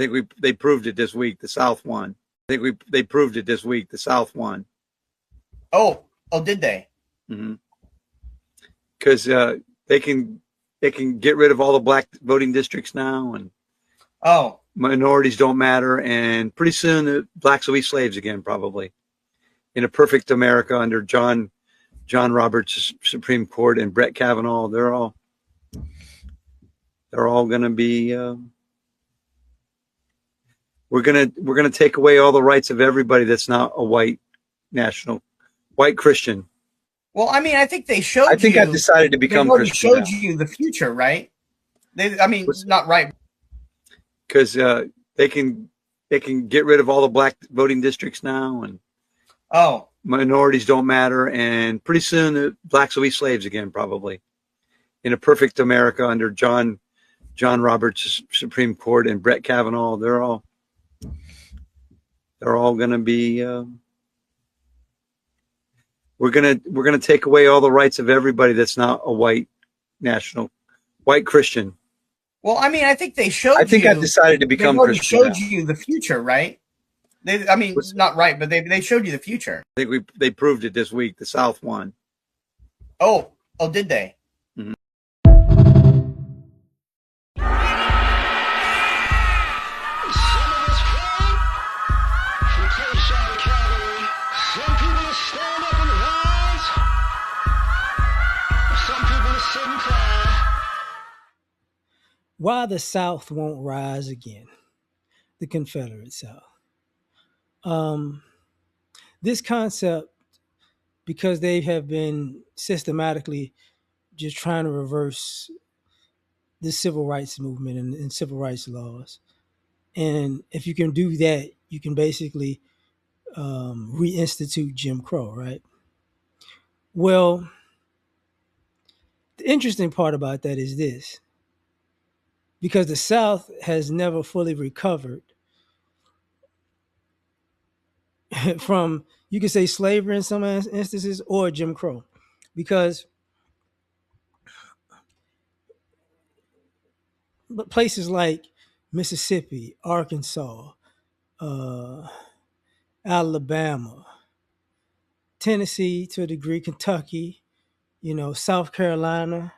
I think they proved it this week. The South won. They proved it this week. The South won. Oh, did they? Because they can get rid of all the black voting districts now, and Oh, minorities don't matter. And pretty soon, the blacks will be slaves again, probably in a perfect America under John Roberts' Supreme Court and Brett Kavanaugh. They're all going to be. We're gonna take away all the rights of everybody that's not a white Christian. well, I mean, I think they showed I think I've decided to they've become already Christian now showed you the future, right? I mean, not right. because they can get rid of all the black voting districts now, and Oh, minorities don't matter. And pretty soon, the blacks will be slaves again, probably in a perfect America under John Roberts' Supreme Court and Brett Kavanaugh. They're all going to be. We're gonna take away all the rights of everybody that's not a white Christian. well, I mean, I think they showed I think I've decided to they've become already Christian showed now. you the future, right? I mean, not right, but they showed you the future. I think they proved it this week. The South won. Oh, did they? Mhm. Why the South won't rise again, the Confederate South. Um, this concept, because they have been systematically just trying to reverse the civil rights movement and civil rights laws. And if you can do that, you can basically reinstitute Jim Crow, right? Well, the interesting part about that is this, because the South has never fully recovered from, you could say, slavery in some instances or Jim Crow, because places like Mississippi, Arkansas, uh, Alabama, Tennessee to a degree, Kentucky, South Carolina,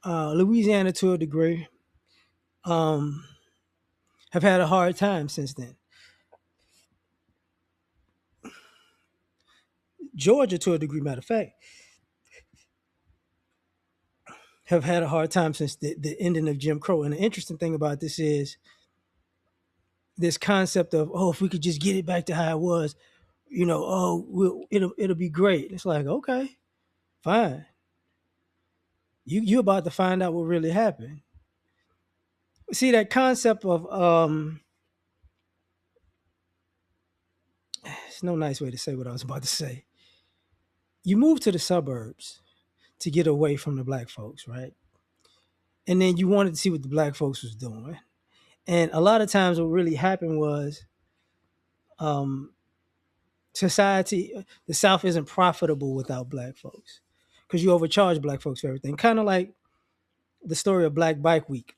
Louisiana to a degree, um, have had a hard time since then. Georgia to a degree, matter of fact, have had a hard time since the ending of Jim Crow. And the interesting thing about this is this concept of, oh, if we could just get it back to how it was, it'll be great. It's like, okay, fine. You about to find out what really happened. See that concept of it's no nice way to say what I was about to say. You move to the suburbs to get away from the black folks, right? And then you wanted to see what the black folks was doing. And a lot of times what really happened was um the South isn't profitable without black folks. Because you overcharge black folks for everything. Kind of like the story of Black Bike Week.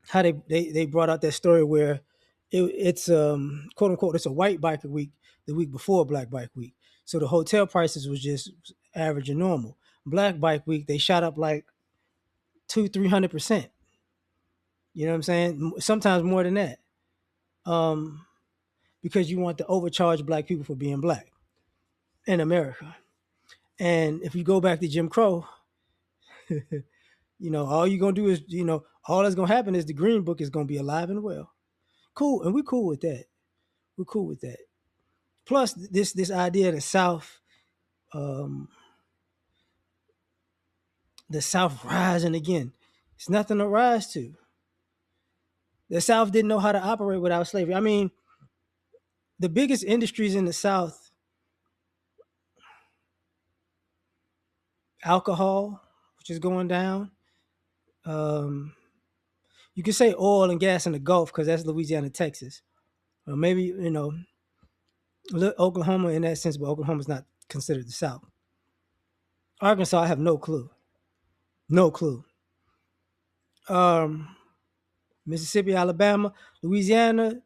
How they brought out that story where it's quote unquote it's a white biker week the week before Black Bike Week. So the hotel prices was just average and normal. Black Bike Week they shot up like 200-300%. You know what I'm saying? Sometimes more than that. Because you want to overcharge black people for being black in America. And if you go back to Jim Crow, all you're gonna do is, all that's gonna happen is the Green Book is gonna be alive and well. Cool, and we're cool with that. We're cool with that. Plus, this idea of um, the South rising again. It's nothing to rise to. The South didn't know how to operate without slavery. I mean, the biggest industries in the South, alcohol, which is going down. Um, you could say oil and gas in the Gulf because that's Louisiana, Texas. Or maybe, Oklahoma in that sense, but Oklahoma's not considered the South. Arkansas, I have no clue. No clue. Um, Mississippi, Alabama, Louisiana,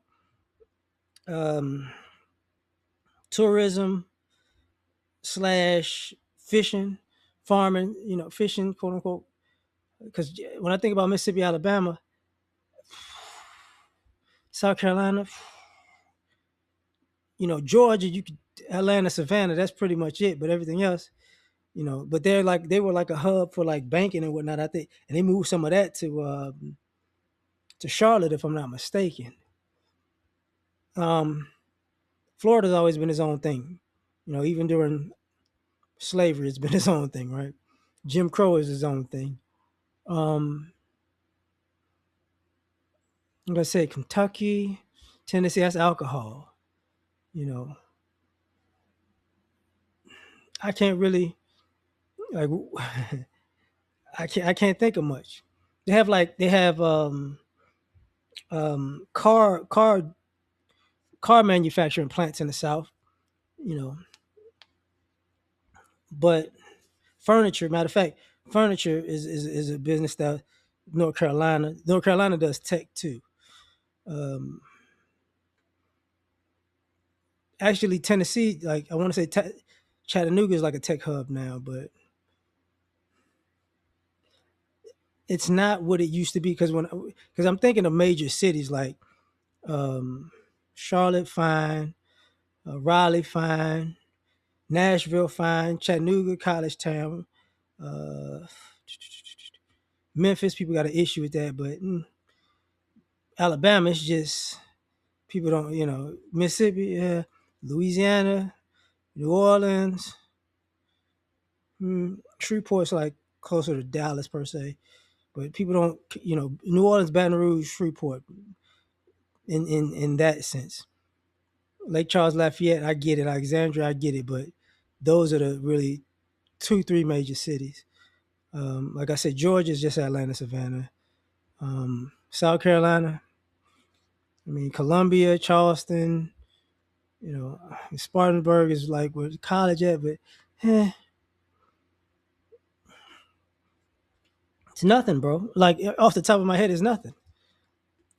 um, tourism slash fishing, farming, fishing, quote unquote. Because when I think about Mississippi, Alabama, South Carolina, Georgia, you could Atlanta, Savannah, that's pretty much it. But everything else, but they were like a hub for like banking and whatnot, I think, and they moved some of that to Charlotte, if I'm not mistaken. Florida's always been its own thing, even during slavery, it's been its own thing, right? Jim Crow is his own thing. Like I say, Kentucky, Tennessee, that's alcohol. You know, I can't really like I can't think of much. They have car manufacturing plants in the South, you know, but furniture, matter of fact, furniture is a business that North Carolina does tech too. Um, Actually, Tennessee, like I want to say, Chattanooga is like a tech hub now, but it's not what it used to be. Because I'm thinking of major cities like um, Charlotte, fine, Raleigh, fine, Nashville, fine, Chattanooga, college town, uh, Memphis. People got an issue with that, but Alabama, it's just people don't, Mississippi, Louisiana, New Orleans, Shreveport's like closer to Dallas per se, but people don't, New Orleans, Baton Rouge, Shreveport, in that sense. Lake Charles, Lafayette, I get it. Alexandria, I get it, but those are the really two, three major cities. Like I said, Georgia is just Atlanta, Savannah. South Carolina, I mean, Columbia, Charleston, Spartanburg is like where the college at, but it's nothing, bro. Like off the top of my head, it's nothing.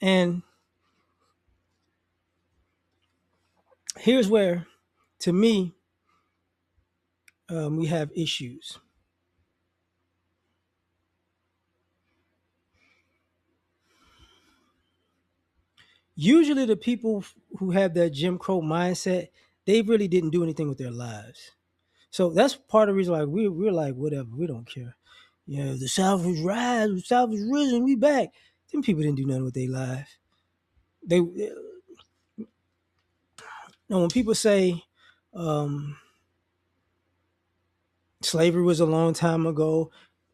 And here's where, to me, we have issues. Usually, the people who have that Jim Crow mindset, they really didn't do anything with their lives. So that's part of the reason why we're like, whatever, we don't care. The South was rise, the South was risen, we back. Them people didn't do nothing with their life. They when people say slavery was a long time ago,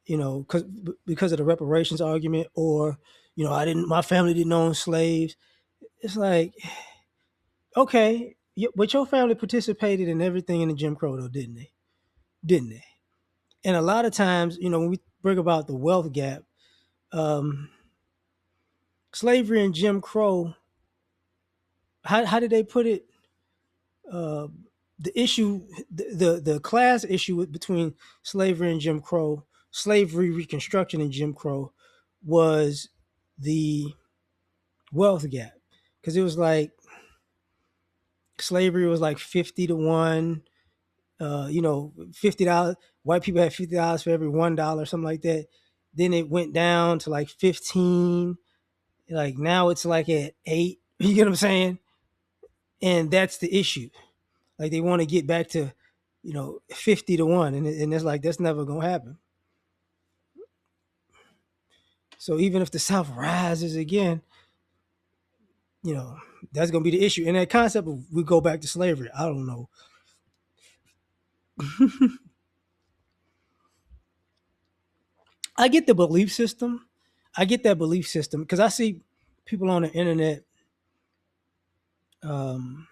because of the reparations argument, or my family didn't own slaves. It's like, okay, but your family participated in everything in the Jim Crow, though, didn't they? Didn't they? And a lot of times, when we bring about the wealth gap, um, slavery and Jim Crow, how did they put it? Uh, the issue, the class issue between slavery and Jim Crow, slavery, Reconstruction, and Jim Crow, was the wealth gap, because it was like slavery was like 50 to 1. $50. White people had $50 for every $1, something like that. Then it went down to like 15. Like now it's like at 8. You get what I'm saying? And that's the issue. Like they want to get back to, 50 to 1, and it's like that's never gonna happen. So even if the South rises again, you know, that's gonna be the issue. And that concept of we go back to slavery, I don't know. I get the belief system. I get that belief system because I see people on the internet um,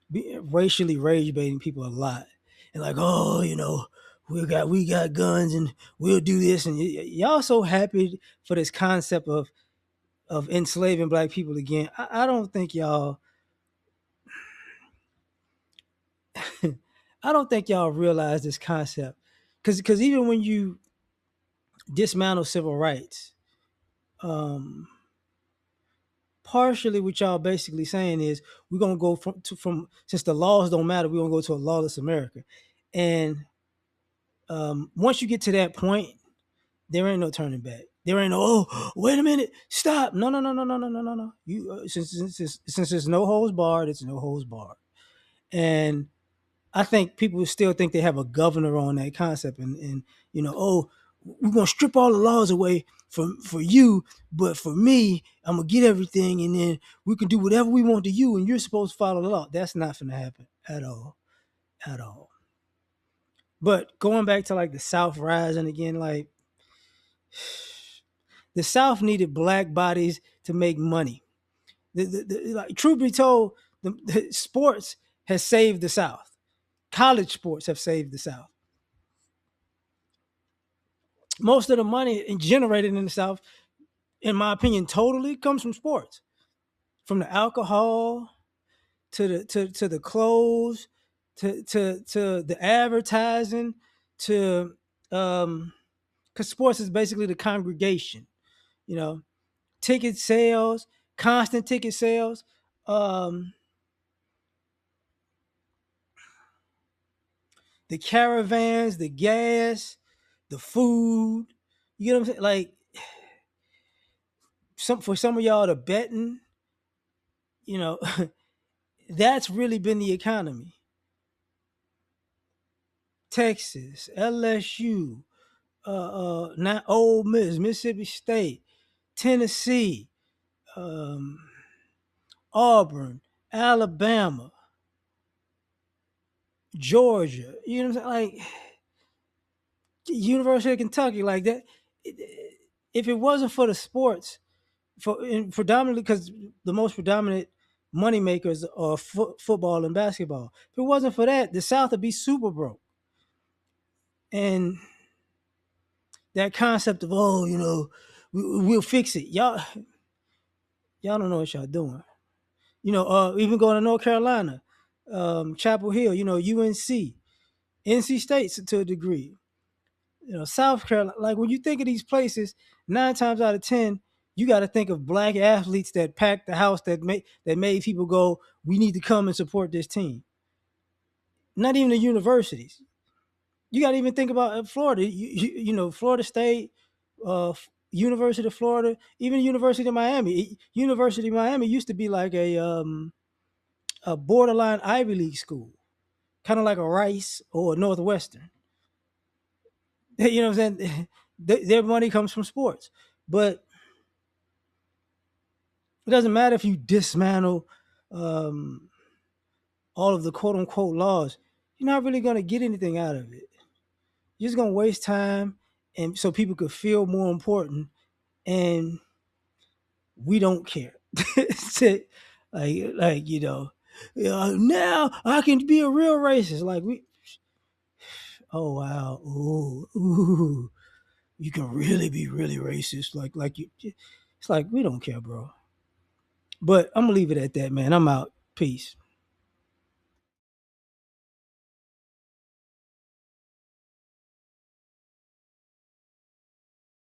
racially rage baiting people a lot, and like, oh, we got guns and we'll do this, and y'all so happy for this concept of enslaving black people again. I don't think y'all. I don't think y'all realize this concept, because even when you dismantle civil rights, partially what y'all basically saying is we're gonna go from since the laws don't matter, we're gonna go to a lawless America. And once you get to that point, there ain't no turning back. There ain't no, oh, wait a minute, stop. No, no, no, no, no, no, no, no, no. You since there's no holds barred, it's no holds barred. And I think people still think they have a governor on that concept, and oh, we're gonna strip all the laws away for you, but for me, I'm gonna get everything, and then we can do whatever we want to you, and you're supposed to follow the law. That's not gonna happen at all, at all. But going back to like the South rising again, like the South needed black bodies to make money. Like, truth be told, the sports has saved the South. College sports have saved the South. Most of the money generated in the South, in my opinion, totally comes from sports, from the alcohol to the clothes to the advertising to because sports is basically the congregation, you know, ticket sales, constant ticket sales, um, the caravans, the gas, the food. You know what I'm saying? Like for some of y'all, the betting, you know, that's really been the economy. Texas, LSU, not Ole Miss, Mississippi State, Tennessee, um, Auburn, Alabama, Georgia. You know what I'm saying? Like University of Kentucky, like that. If it wasn't for the sports, predominantly because the most predominant money makers are football and basketball. If it wasn't for that, the South would be super broke. And that concept of we'll fix it, y'all don't know what y'all doing. Even going to North Carolina, Chapel Hill, UNC, NC State to a degree, South Carolina. Like when you think of these places, 9 times out of 10, you got to think of black athletes that packed the house that made people go, we need to come and support this team. Not even the universities. You got to even think about Florida. Florida State, University of Florida, even University of Miami. University of Miami used to be like a borderline Ivy League school, kind of like a Rice or a Northwestern. You know what I'm saying? Their money comes from sports, but it doesn't matter if you dismantle all of the quote unquote laws. You're not really going to get anything out of it. You're just going to waste time, and so people could feel more important, and we don't care. Now I can be a real racist. Like oh wow, ooh, you can really be really racist. It's like we don't care, bro. But I'm gonna leave it at that, man. I'm out. Peace.